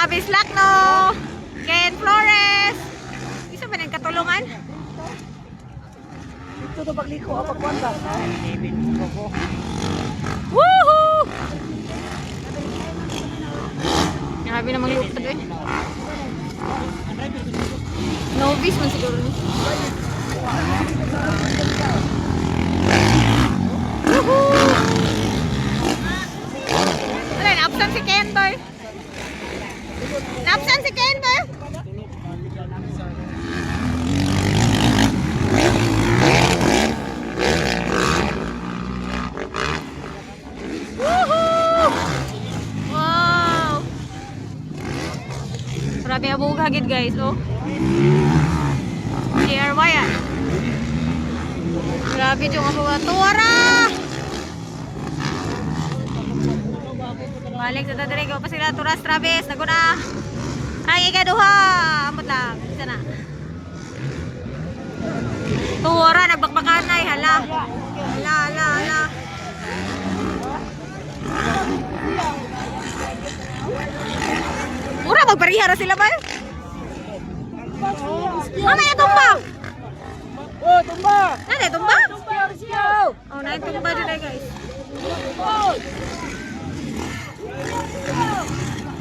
Travis Lacno, Ken Flores. Isa ba nang katulungan? Ito to pagliko ang pagkwanta. Woohoo! Grabe namang lutad eh. Novice man siguro niya. Woohoo! Ano, na-absent si Ken Boy? Na-absent si Ken Boy? Woohoo! Wow! Grabe ang buhog hagid guys, oh. DRY ah. Grabe yung mga buwa. Tuwara! Balik sa dadrigo pa sila. Turas Travis. Naguna. Ay, ikaduha. Amot lang. Isa na. Tuwara. Nagbakbakan na. Hala. Hala, hala, hala. Mura, magparihara sila ba? Mamaya tumba! Oh, tumba! Nade, tumba? Tumba! Oh, na tumba din eh guys.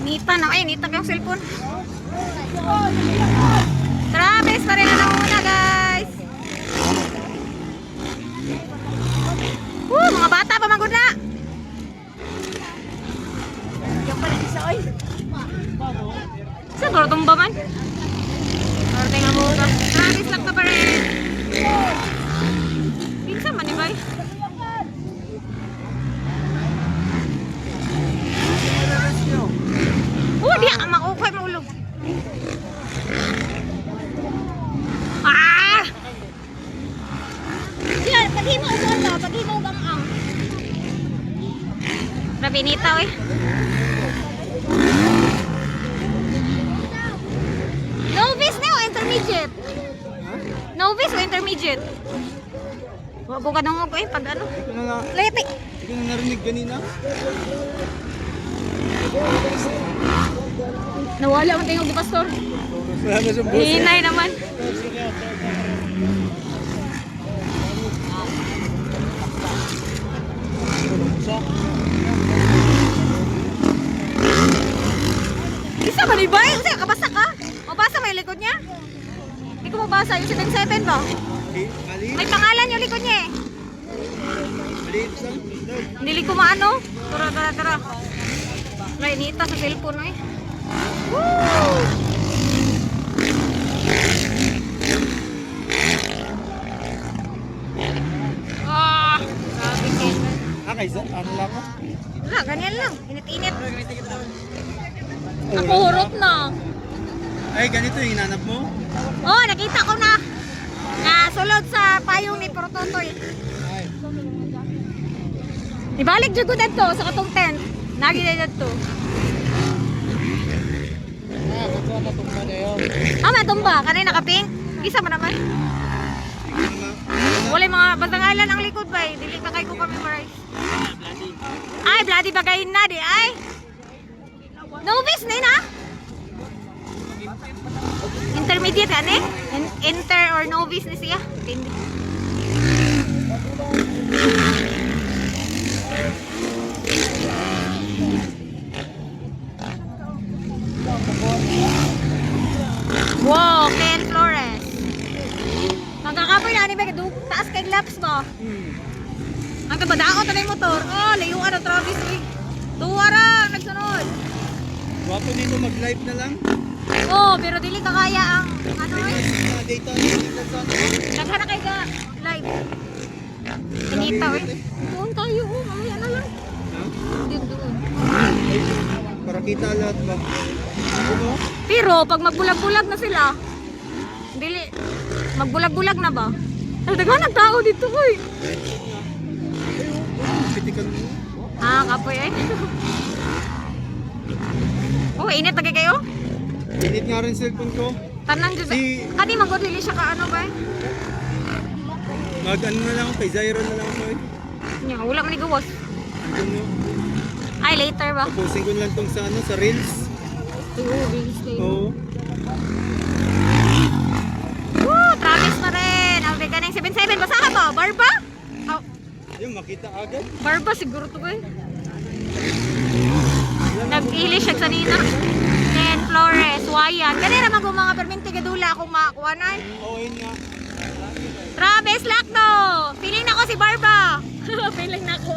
Nita na. Ay, nita yung cellphone. Travis pa rin na nauna guys. Mga bata pa magod na. Yung pala isa oy. Siguro tumba man. Sorte nga mo ka. Travis lang na pa rin. Pinsa man ni bay. Dia makukuha mo ulog. Ah! Diyan, paghimo uson to, paghimo gamang. Grabe nita eh. Novice na o intermediate? Novice o intermediate? Wag ko ka nang ako eh, pag ano? Lepi. Hindi ko na narinig kanina. Nawala ang tingog ni Pastor. Wala na siyang boss. Hinay naman. Isa ba ni Bay? Kasi kabasa ka? Mabasa mo yung likod niya? Hindi ko mabasa. Yung 77 ba? Maliit. May pangalan yung likod niya eh. Maliit lang. Hindi ko maano. Tara, tara, tara. May nita sa cellphone eh. Woo! Ah, grabe Ken. Kaysa, ano lang ako? Wala, ganyan lang. Init-init. Ako hurot na. Ay, ganito yung hinanap mo? Oh, nakita ko na. Nasulod sa payong ni Prototoy. Ay. Ibalik dyan ko dito sa katong tent. Nagi na dito. Ah, ba't wala tumba na yun? Ah, matumba. Kanina nakapink. Isa mo naman. Wala yung mga batangalan ang likod ba eh. Dili ka kay ko kami maray. Ay, bloody bagayin na di ay. Novice na yun ha? Intermediate ka ne? Inter or novice na siya? Hindi. Wow, Ken Flores. Magkakapoy na ni Beck, taas kay laps mo. Ang kabadaot na yung motor. Oh, layuan ang Travis eh. Tuwara, nagsunod. Wapo dito mag-live na lang. Oh, pero dili ka kaya ang ano eh. Data Naghana kay ka live. Pinita eh. Doon tayo, oh, mamaya na lang. Doon. para kita lahat ba? Ano? Pero pag magbulag-bulag na sila, dili, magbulag-bulag na ba? Nagdaghan tao dito oy. Pitikan mo. Ah, kapoy eh. Oh, init lagi kayo? Init nga rin cellphone ko. Tanan jud. Si- Kani magdili siya ka ano ba? Mag ano na lang ako, kay Zyron na lang ako eh. Nya, wala man ni gawas. Ano? Ay, later ba? Tapusin ko na lang tong sa ano, sa Reels. Oo. Oo. Woo! Travis pa rin. Ang bigay ng 7-7. Basaha ba? Barba? Oh, Yung makita agad. Barba siguro to eh. Nag-ilis siya sa nina. Ken Flores, Wayan. Ganyan naman kung mga perminti gadula akong makakuha na. Oo, yun nga. Travis Lacno! Feeling na ko si Barba! Feeling na ko.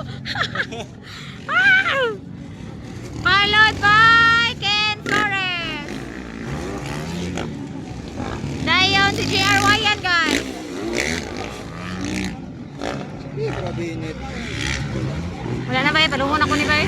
Followed by Ken Flores. Dayon si JR Wayan, guys. Grabe init. Wala na ba yun? Talungon ako ni Bay.